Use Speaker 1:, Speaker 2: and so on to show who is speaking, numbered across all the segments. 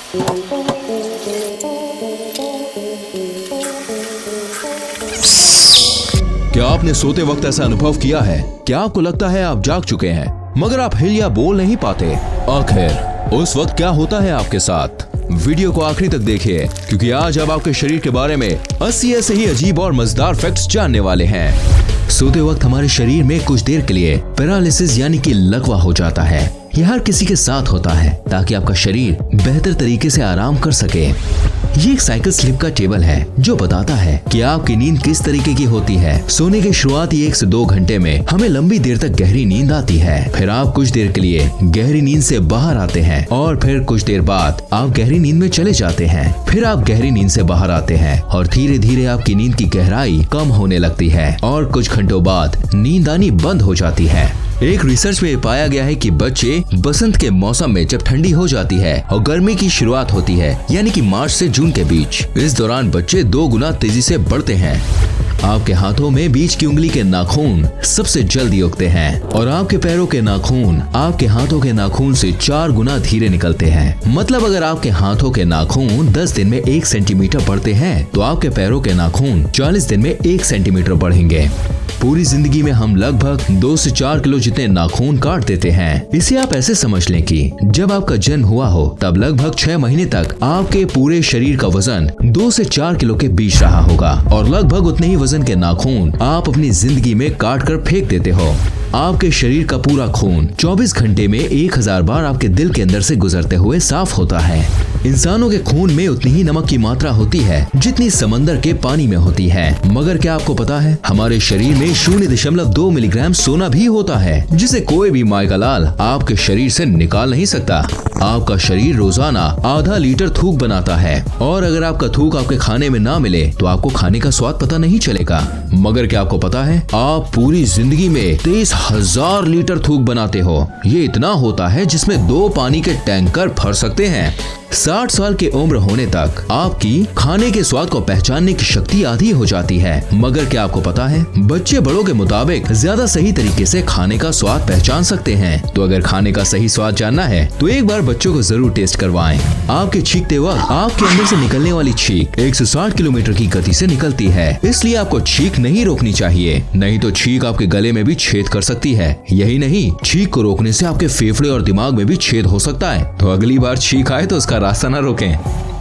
Speaker 1: क्या आपने सोते वक्त ऐसा अनुभव किया है कि आपको लगता है आप जाग चुके हैं मगर आप हिल या बोल नहीं पाते? आखिर उस वक्त क्या होता है आपके साथ? वीडियो को आखिरी तक देखिए क्योंकि आज आप आपके शरीर के बारे में 80 ऐसे ही अजीब और मजेदार फैक्ट्स जानने वाले हैं। सोते वक्त हमारे शरीर में कुछ देर के लिए पैरालिसिस यानी कि लकवा हो जाता है। यह हर किसी के साथ होता है ताकि आपका शरीर बेहतर तरीके से आराम कर सके। ये एक साइकिल स्लिप का टेबल है जो बताता है कि आपकी नींद किस तरीके की होती है। सोने के शुरुआती 1 से 2 घंटे में हमें लंबी देर तक गहरी नींद आती है, फिर आप कुछ देर के लिए गहरी नींद से बाहर आते हैं और फिर कुछ देर बाद आप गहरी नींद में चले जाते हैं। फिर आप गहरी नींद से बाहर आते हैं और धीरे धीरे आपकी नींद की गहराई कम होने लगती है और कुछ घंटों बाद नींद आनी बंद हो जाती है। एक रिसर्च में पाया गया है कि बच्चे बसंत के मौसम में जब ठंडी हो जाती है और गर्मी की शुरुआत होती है यानी कि मार्च से जून के बीच, इस दौरान बच्चे 2 गुना तेजी से बढ़ते हैं। आपके हाथों में बीच की उंगली के नाखून सबसे जल्दी उगते हैं और आपके पैरों के नाखून आपके हाथों के नाखून से 4 गुना धीरे निकलते हैं। मतलब अगर आपके हाथों के नाखून 10 दिन में 1 सेंटीमीटर बढ़ते हैं तो आपके पैरों के नाखून 40 दिन में 1 सेंटीमीटर बढ़ेंगे। पूरी जिंदगी में हम लगभग 2 से 4 किलो जितने नाखून काट देते हैं। इसे आप ऐसे समझ लें कि जब आपका जन्म हुआ हो तब लगभग 6 महीने तक आपके पूरे शरीर का वजन 2 से 4 किलो के बीच रहा होगा और लगभग उतने ही वजन के नाखून आप अपनी जिंदगी में काट कर फेंक देते हो। आपके शरीर का पूरा खून 24 घंटे में 1000 बार आपके दिल के अंदर से गुजरते हुए साफ होता है। इंसानों के खून में उतनी ही नमक की मात्रा होती है जितनी समंदर के पानी में होती है। मगर क्या आपको पता है हमारे शरीर में 0.2 मिलीग्राम सोना भी होता है जिसे कोई भी माय का लाल आपके शरीर से निकाल नहीं सकता। आपका शरीर रोजाना आधा लीटर थूक बनाता है और अगर आपका थूक आपके खाने में ना मिले तो आपको खाने का स्वाद पता नहीं चलेगा। मगर क्या आपको पता है आप पूरी जिंदगी में 23,000 लीटर थूक बनाते हो। ये इतना होता है जिसमें 2 पानी के टैंकर भर सकते हैं। 60 साल की उम्र होने तक आपकी खाने के स्वाद को पहचानने की शक्ति आधी हो जाती है। मगर क्या आपको पता है बच्चे बड़ों के मुताबिक ज्यादा सही तरीके से खाने का स्वाद पहचान सकते हैं। तो अगर खाने का सही स्वाद जानना है तो एक बार बच्चों को जरूर टेस्ट करवाएं। आपके छींकते वक्त आपके अंदर से निकलने वाली छींक 160 किलोमीटर की गति से निकलती है, इसलिए आपको छींक नहीं रोकनी चाहिए, नहीं तो छींक आपके गले में भी छेद कर सकती है। यही नहीं, छींक को रोकने से आपके फेफड़े और दिमाग में भी छेद हो सकता है। तो अगली बार छींक आए तो उसका रास्ता न रोकें।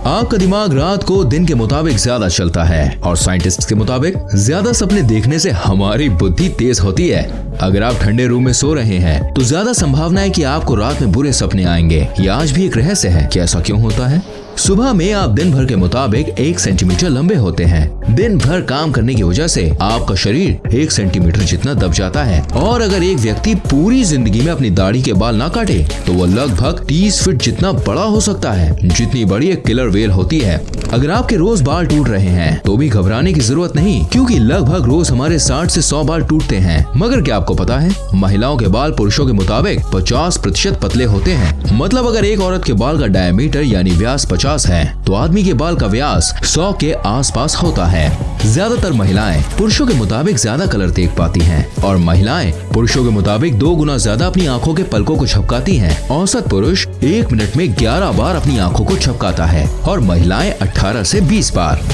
Speaker 1: आपका दिमाग रात को दिन के मुताबिक ज्यादा चलता है और साइंटिस्ट के मुताबिक ज्यादा सपने देखने से हमारी बुद्धि तेज होती है। अगर आप ठंडे रूम में सो रहे हैं तो ज्यादा संभावना है कि आपको रात में बुरे सपने आएंगे। यह आज भी एक रहस्य है कि ऐसा क्यों होता है। सुबह में आप दिन भर के मुताबिक 1 सेंटीमीटर लंबे होते हैं। दिन भर काम करने की वजह से आपका शरीर 1 सेंटीमीटर जितना दब जाता है और अगर एक व्यक्ति पूरी जिंदगी में अपनी दाढ़ी के बाल ना काटे तो वो लगभग 30 फीट जितना बड़ा हो सकता है, जितनी बड़ी एक किलर वेल होती है। अगर आपके रोज बाल टूट रहे हैं तो भी घबराने की जरूरत नहीं, क्योंकि लगभग रोज हमारे 60 से 100 बाल टूटते हैं। मगर क्या आपको पता है महिलाओं के बाल पुरुषों के मुताबिक 50% पतले होते हैं। मतलब अगर एक औरत के बाल का डायमीटर यानी व्यास 50 है तो आदमी के बाल का व्यास 100 के आसपास होता है। ज्यादातर महिलाएं पुरुषों के मुताबिक ज्यादा कलर देख पाती हैं और महिलाएं पुरुषों के मुताबिक 2 गुना ज्यादा अपनी आंखों के पलकों को झपकाती हैं। औसत पुरुष 1 मिनट में 11 बार अपनी आंखों को झपकाता है और महिलाएं 18 से 20 बार।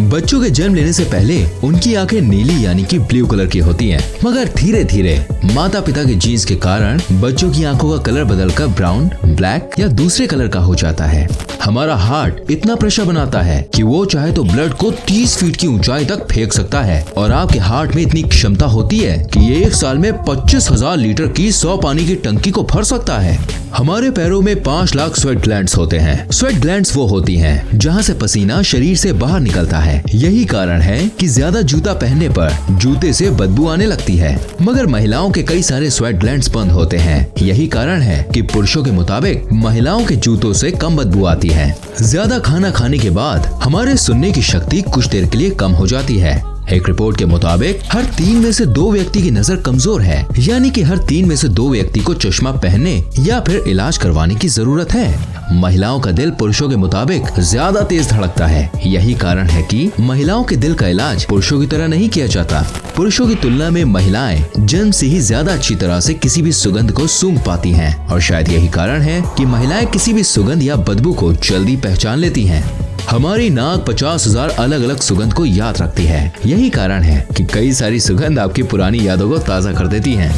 Speaker 1: बच्चों के जन्म लेने से पहले उनकी आंखें नीली यानी कि ब्लू कलर की होती हैं, मगर धीरे धीरे माता पिता के जीन्स के कारण बच्चों की आंखों का कलर बदलकर ब्राउन, ब्लैक या दूसरे कलर का हो जाता है। हमारा हार्ट इतना प्रेशर बनाता है कि वो चाहे तो ब्लड को 30 फीट की ऊंचाई तक फेंक सकता है और आपके हार्ट में इतनी क्षमता होती है कि ये 1 साल में 25,000 लीटर की 100 पानी की टंकी को भर सकता है। हमारे पैरों में 5 लाख स्वेट ग्लैंड्स होते हैं। स्वेट ग्लैंड्स वो होती हैं जहाँ से पसीना शरीर से बाहर निकलता है। यही कारण है कि ज्यादा जूता पहनने पर जूते से बदबू आने लगती है। मगर महिलाओं के कई सारे स्वेट ग्लैंड्स बंद होते हैं। यही कारण है कि पुरुषों के मुताबिक महिलाओं के जूतों से कम बदबू आती है। ज्यादा खाना खाने के बाद हमारे सुनने की शक्ति कुछ देर के लिए कम हो जाती है। एक रिपोर्ट के मुताबिक हर 3 में से 2 व्यक्ति की नजर कमजोर है, यानी कि हर 3 में से 2 व्यक्ति को चश्मा पहनने या फिर इलाज करवाने की जरूरत है। महिलाओं का दिल पुरुषों के मुताबिक ज्यादा तेज धड़कता है। यही कारण है कि महिलाओं के दिल का इलाज पुरुषों की तरह नहीं किया जाता। पुरुषों की तुलना में महिलाएं जन्म से ही ज्यादा अच्छी तरह से किसी भी सुगंध को सूंघ पाती हैं और शायद यही कारण है कि महिलाएं किसी भी सुगंध या बदबू को जल्दी पहचान लेती हैं। हमारी नाक 50,000 अलग अलग सुगंध को याद रखती है। यही कारण है कि कई सारी सुगंध आपकी पुरानी यादों को ताज़ा कर देती हैं।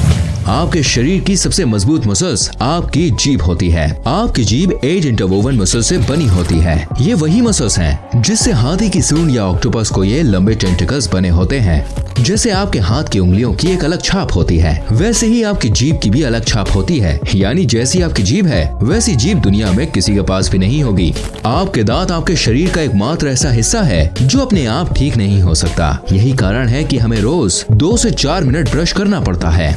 Speaker 1: आपके शरीर की सबसे मजबूत मसल्स आपकी जीभ होती है। आपकी जीभ 8 इंटरवोवन मसल से बनी होती है। ये वही मसल्स हैं जिससे हाथी की सूंड या ऑक्टोपस को ये लंबे टेंटिकल्स बने होते हैं। जैसे आपके हाथ की उंगलियों की एक अलग छाप होती है, वैसे ही आपकी जीभ की भी अलग छाप होती है। यानी जैसी आपकी जीभ है वैसी जीभ दुनिया में किसी के पास भी नहीं होगी। आपके दांत आपके शरीर का एकमात्र ऐसा हिस्सा है जो अपने आप ठीक नहीं हो सकता। यही कारण है कि हमें रोज 2 से 4 मिनट ब्रश करना पड़ता है।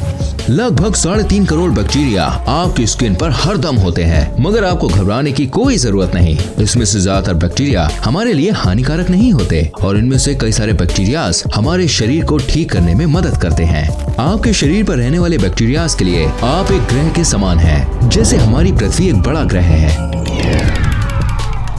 Speaker 1: लगभग 3.5 करोड़ बैक्टीरिया आपकी स्किन पर हर दम होते हैं, मगर आपको घबराने की कोई जरूरत नहीं। इसमें से ज्यादातर बैक्टीरिया हमारे लिए हानिकारक नहीं होते और इनमें से कई सारे बैक्टीरिया हमारे शरीर को ठीक करने में मदद करते हैं। आपके शरीर पर रहने वाले बैक्टीरिया के लिए आप एक ग्रह के समान हैं। जैसे हमारी पृथ्वी एक बड़ा ग्रह है,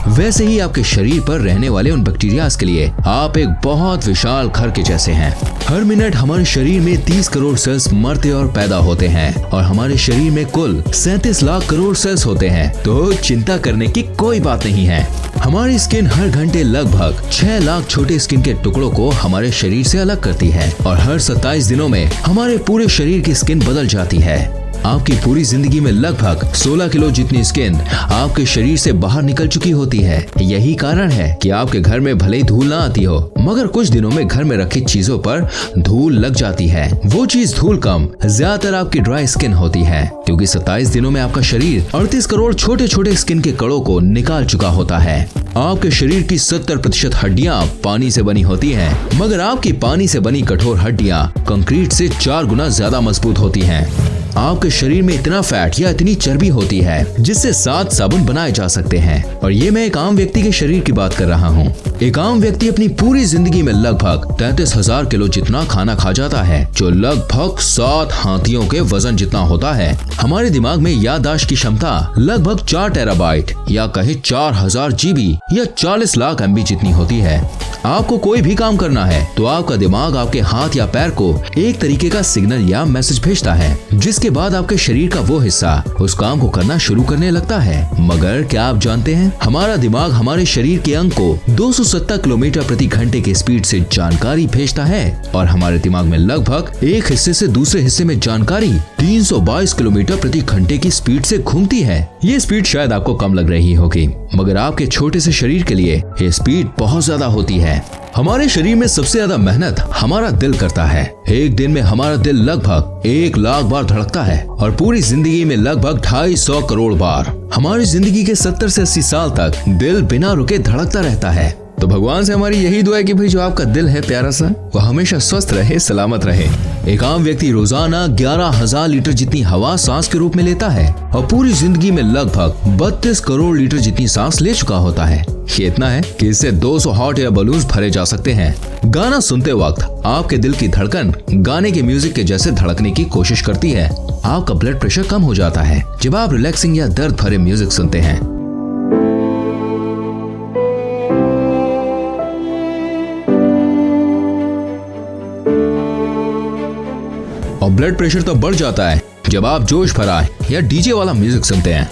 Speaker 1: वैसे ही आपके शरीर पर रहने वाले उन बैक्टीरिया के लिए आप एक बहुत विशाल घर के जैसे हैं। हर मिनट हमारे शरीर में 30 करोड़ सेल्स मरते और पैदा होते हैं और हमारे शरीर में कुल 37 लाख करोड़ सेल्स होते हैं। तो चिंता करने की कोई बात नहीं है। हमारी स्किन हर घंटे लगभग 6 लाख छोटे स्किन के टुकड़ों को हमारे शरीर से अलग करती है और हर 27 दिनों में हमारे पूरे शरीर की स्किन बदल जाती है। आपकी पूरी जिंदगी में लगभग 16 किलो जितनी स्किन आपके शरीर से बाहर निकल चुकी होती है। यही कारण है कि आपके घर में भले ही धूल ना आती हो, मगर कुछ दिनों में घर में रखी चीजों पर धूल लग जाती है। वो चीज धूल कम ज्यादातर आपकी ड्राई स्किन होती है, क्योंकि 27 दिनों में आपका शरीर 38 करोड़ छोटे छोटे स्किन के कणों को निकाल चुका होता है। आपके शरीर की 70% हड्डियां पानी से बनी होती हैं, मगर आपकी पानी से बनी कठोर हड्डियां कंक्रीट से 4 गुना ज्यादा मजबूत होती हैं। आपके शरीर में इतना फैट या इतनी चर्बी होती है जिससे 7 साबुन बनाए जा सकते हैं। और ये मैं एक आम व्यक्ति के शरीर की बात कर रहा हूँ। एक आम व्यक्ति अपनी पूरी जिंदगी में लगभग 33,000 किलो जितना खाना खा जाता है, जो लगभग 7 हाथियों के वजन जितना होता है। हमारे दिमाग में याददाश्त की क्षमता लगभग 4 टेराबाइट या कहे 4000 जीबी या 40 लाख MB जितनी होती है। आपको कोई भी काम करना है तो आपका दिमाग आपके हाथ या पैर को एक तरीके का सिग्नल या मैसेज भेजता है, जिसके बाद आपके शरीर का वो हिस्सा उस काम को करना शुरू करने लगता है। मगर क्या आप जानते हैं, हमारा दिमाग हमारे शरीर के अंग को 270 किलोमीटर प्रति घंटे की स्पीड से जानकारी भेजता है और हमारे दिमाग में लगभग एक हिस्से से दूसरे हिस्से में जानकारी 322 किलोमीटर प्रति घंटे की स्पीड से घूमती है। ये स्पीड शायद आपको कम लग रही होगी, मगर आपके छोटे से शरीर के लिए ये स्पीड बहुत ज्यादा होती है। हमारे शरीर में सबसे ज्यादा मेहनत हमारा दिल करता है। एक दिन में हमारा दिल लगभग 1 लाख बार धड़कता है और पूरी जिंदगी में लगभग 250 करोड़ बार। हमारी जिंदगी के 70 से 80 साल तक दिल बिना रुके धड़कता रहता है। तो भगवान से हमारी यही दुआ है कि भाई जो आपका दिल है प्यारा सा, वो हमेशा स्वस्थ रहे, सलामत रहे। एक आम व्यक्ति रोजाना 11,000 लीटर जितनी हवा सांस के रूप में लेता है और पूरी जिंदगी में लगभग 32 करोड़ लीटर जितनी सांस ले चुका होता है। ये इतना है कि इससे 200 हॉट एयर बलून्स भरे जा सकते हैं। गाना सुनते वक्त आपके दिल की धड़कन गाने के म्यूजिक के जैसे धड़कने की कोशिश करती है। आपका ब्लड प्रेशर कम हो जाता है जब आप रिलैक्सिंग या दर्द भरे म्यूजिक सुनते हैं। और ब्लड प्रेशर तो बढ़ जाता है जब आप जोश भरा या डीजे वाला म्यूजिक सुनते हैं।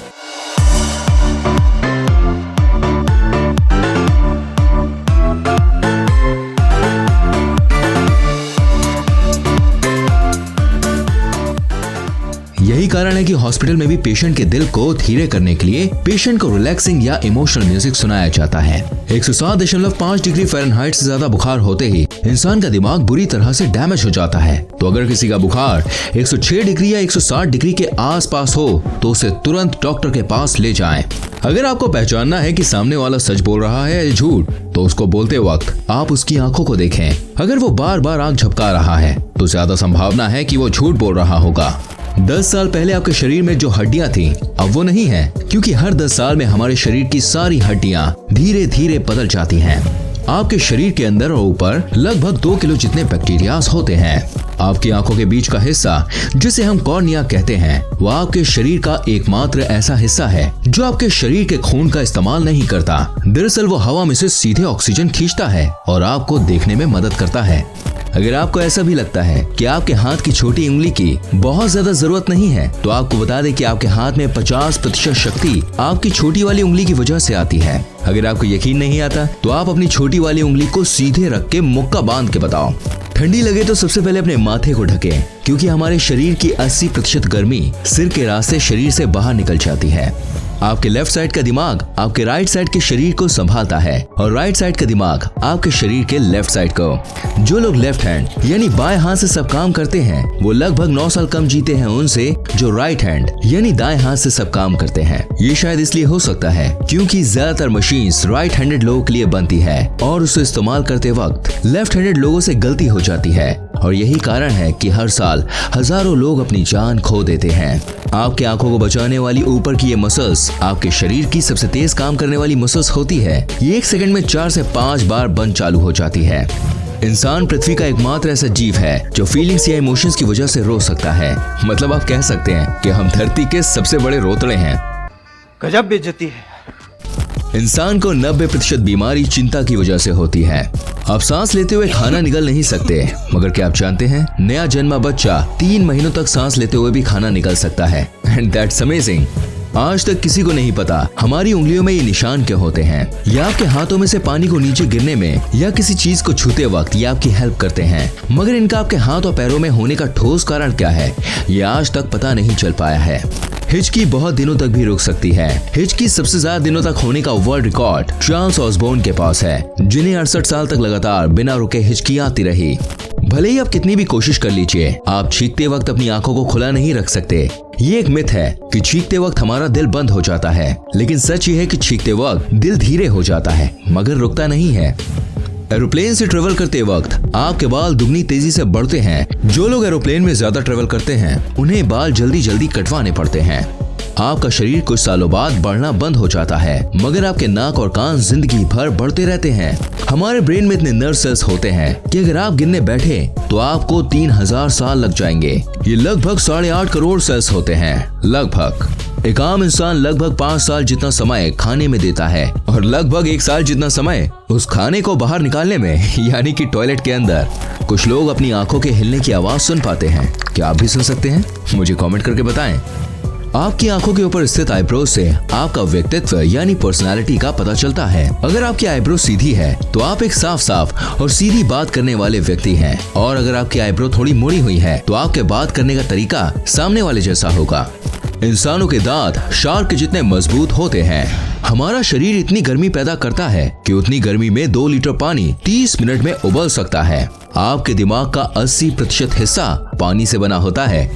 Speaker 1: यही कारण है कि हॉस्पिटल में भी पेशेंट के दिल को धीरे करने के लिए पेशेंट को रिलैक्सिंग या इमोशनल म्यूजिक सुनाया जाता है। 107.5 डिग्री फ़ारेनहाइट से ज्यादा बुखार होते ही इंसान का दिमाग बुरी तरह से डैमेज हो जाता है। तो अगर किसी का बुखार 106 डिग्री या 160 डिग्री के आसपास हो तो उसे तुरंत डॉक्टर के पास ले जाएं। अगर आपको पहचानना है कि सामने वाला सच बोल रहा है या झूठ, तो उसको बोलते वक्त आप उसकी आंखों को देखें। अगर वो बार बार आंख झपका रहा है तो ज्यादा संभावना है कि वो झूठ बोल रहा होगा। 10 साल पहले आपके शरीर में जो हड्डियां थी अब वो नहीं है, क्योंकि हर 10 साल में हमारे शरीर की सारी हड्डियां धीरे धीरे बदल जाती हैं। आपके शरीर के अंदर और ऊपर लगभग 2 किलो जितने बैक्टीरियाज होते हैं। आपकी आंखों के बीच का हिस्सा जिसे हम कॉर्निया कहते हैं, वह आपके शरीर का एकमात्र ऐसा हिस्सा है जो आपके शरीर के खून का इस्तेमाल नहीं करता। दरअसल वो हवा में से सीधे ऑक्सीजन खींचता है और आपको देखने में मदद करता है। अगर आपको ऐसा भी लगता है कि आपके हाथ की छोटी उंगली की बहुत ज्यादा जरूरत नहीं है, तो आपको बता दें कि आपके हाथ में 50% शक्ति आपकी छोटी वाली उंगली की वजह से आती है। अगर आपको यकीन नहीं आता तो आप अपनी छोटी वाली उंगली को सीधे रख के मुक्का बांध के बताओ। ठंडी लगे तो सबसे पहले अपने माथे को ढकें, क्योंकि हमारे शरीर की 80% गर्मी सिर के रास्ते शरीर से बाहर निकल जाती है। आपके लेफ्ट साइड का दिमाग आपके राइट साइड के शरीर को संभालता है और राइट साइड का दिमाग आपके शरीर के लेफ्ट साइड को। जो लोग लेफ्ट हैंड यानी बाएं हाथ से सब काम करते हैं, वो लगभग 9 साल कम जीते हैं उनसे जो राइट हैंड यानी दाएं हाथ से सब काम करते हैं। ये शायद इसलिए हो सकता है क्योंकि ज्यादातर मशीन्स राइट हैंडेड लोगों के लिए बनती है और उसे इस्तेमाल करते वक्त लेफ्ट हैंडेड लोगों से गलती हो जाती है, और यही कारण है कि हर साल हजारों लोग अपनी जान खो देते हैं। आपकी आंखों को बचाने वाली ऊपर की ये मसल्स आपके शरीर की सबसे तेज काम करने वाली मसल्स होती है। ये 1 सेकंड में 4 से 5 बार बंद चालू हो जाती है। इंसान पृथ्वी का एकमात्र ऐसा जीव है जो फीलिंग्स या इमोशंस की वजह से रो सकता है। मतलब आप कह सकते हैं कि हम धरती के सबसे बड़े रोतड़े हैं।
Speaker 2: गजब बेइज्जती है।
Speaker 1: इंसान को 90% बीमारी चिंता की वजह से होती है। आप सांस लेते हुए खाना निगल नहीं सकते, मगर क्या आप जानते हैं नया जन्मा बच्चा 3 महीनों तक सांस लेते हुए भी खाना निगल सकता है। And that's amazing. आज तक किसी को नहीं पता हमारी उंगलियों में ये निशान क्या होते हैं। या आपके हाथों में से पानी को नीचे गिरने में या किसी चीज को छूते वक्त ये आपकी हेल्प करते हैं, मगर इनका आपके हाथ और पैरों में होने का ठोस कारण क्या है, ये आज तक पता नहीं चल पाया है। हिचकी बहुत दिनों तक भी रुक सकती है। हिचकी सबसे ज्यादा दिनों तक होने का वर्ल्ड रिकॉर्ड चार्ल्स ऑसबोर्न के पास है, जिन्हें 68 साल तक लगातार बिना रुके हिचकी आती रही। भले ही आप कितनी भी कोशिश कर लीजिए, आप चीखते वक्त अपनी आंखों को खुला नहीं रख सकते। ये एक मिथ है कि चीखते वक्त हमारा दिल बंद हो जाता है, लेकिन सच ये है कि चीखते वक्त दिल धीरे हो जाता है मगर रुकता नहीं है। एरोप्लेन से ट्रेवल करते वक्त आपके बाल दुगनी तेजी से बढ़ते हैं। जो लोग एरोप्लेन में ज्यादा ट्रेवल करते हैं उन्हें बाल जल्दी जल्दी कटवाने पड़ते हैं। आपका शरीर कुछ सालों बाद बढ़ना बंद हो जाता है, मगर आपके नाक और कान जिंदगी भर बढ़ते रहते हैं। हमारे ब्रेन में इतने नर्व सेल्स होते हैं कि अगर आप गिनने बैठे तो आपको 3000 साल लग जाएंगे। ये लगभग 8.5 करोड़ सेल्स होते हैं। लगभग एक आम इंसान लगभग 5 साल जितना समय खाने में देता है और लगभग 1 साल जितना समय उस खाने को बाहर निकालने में, यानी कि टॉयलेट के अंदर। कुछ लोग अपनी आंखों के हिलने की आवाज सुन पाते हैं। क्या आप भी सुन सकते हैं? मुझे कमेंट करके बताएं। आपकी आंखों के ऊपर स्थित आईब्रो से आपका व्यक्तित्व यानी पर्सनालिटी का पता चलता है। अगर आपकी आईब्रो सीधी है तो आप एक साफ साफ और सीधी बात करने वाले व्यक्ति हैं, और अगर आपकी आईब्रो थोड़ी मुड़ी हुई है तो आपके बात करने का तरीका सामने वाले जैसा होगा। इंसानों के दांत शार्क के जितने मजबूत होते हैं। हमारा शरीर इतनी गर्मी पैदा करता है कि उतनी गर्मी में 2 लीटर पानी 30 मिनट में उबल सकता है। आपके दिमाग का 80% हिस्सा पानी से बना होता है।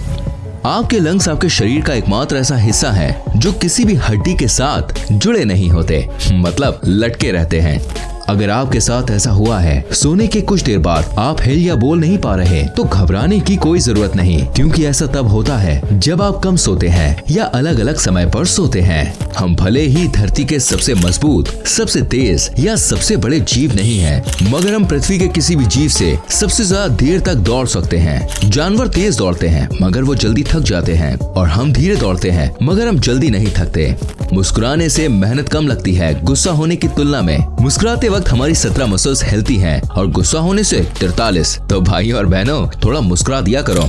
Speaker 1: आपके लंग्स आपके शरीर का एकमात्र ऐसा हिस्सा है जो किसी भी हड्डी के साथ जुड़े नहीं होते, मतलब लटके रहते हैं। अगर आपके साथ ऐसा हुआ है, सोने के कुछ देर बाद आप हिल या बोल नहीं पा रहे, तो घबराने की कोई जरूरत नहीं, क्योंकि ऐसा तब होता है जब आप कम सोते हैं या अलग अलग समय पर सोते हैं। हम भले ही धरती के सबसे मजबूत, सबसे तेज या सबसे बड़े जीव नहीं हैं, मगर हम पृथ्वी के किसी भी जीव से सबसे ज्यादा देर तक दौड़ सकते हैं। जानवर तेज दौड़ते हैं मगर वो जल्दी थक जाते हैं, और हम धीरे दौड़ते हैं मगर हम जल्दी नहीं थकते। मुस्कुराने से मेहनत कम लगती है गुस्सा होने की तुलना में। मुस्कुराते वक्त हमारी 17 मसल्स हिलती हैं और गुस्सा होने से 43। तो भाई और बहनों, थोड़ा मुस्कुरा दिया करो।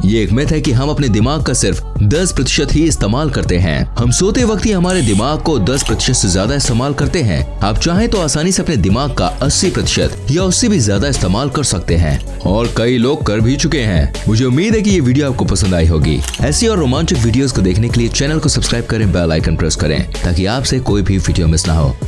Speaker 1: ये एक मिथ है कि हम अपने दिमाग का सिर्फ 10% ही इस्तेमाल करते हैं। हम सोते वक्त ही हमारे दिमाग को 10% से ज्यादा इस्तेमाल करते हैं। आप चाहें तो आसानी से अपने दिमाग का 80% या उससे भी ज्यादा इस्तेमाल कर सकते हैं, और कई लोग कर भी चुके हैं। मुझे उम्मीद है कि ये वीडियो आपको पसंद आई होगी। ऐसी और रोमांचक वीडियोस को देखने के लिए चैनल को सब्सक्राइब करें, बेल आइकन प्रेस करें, ताकि आपसे कोई भी वीडियो मिस ना हो।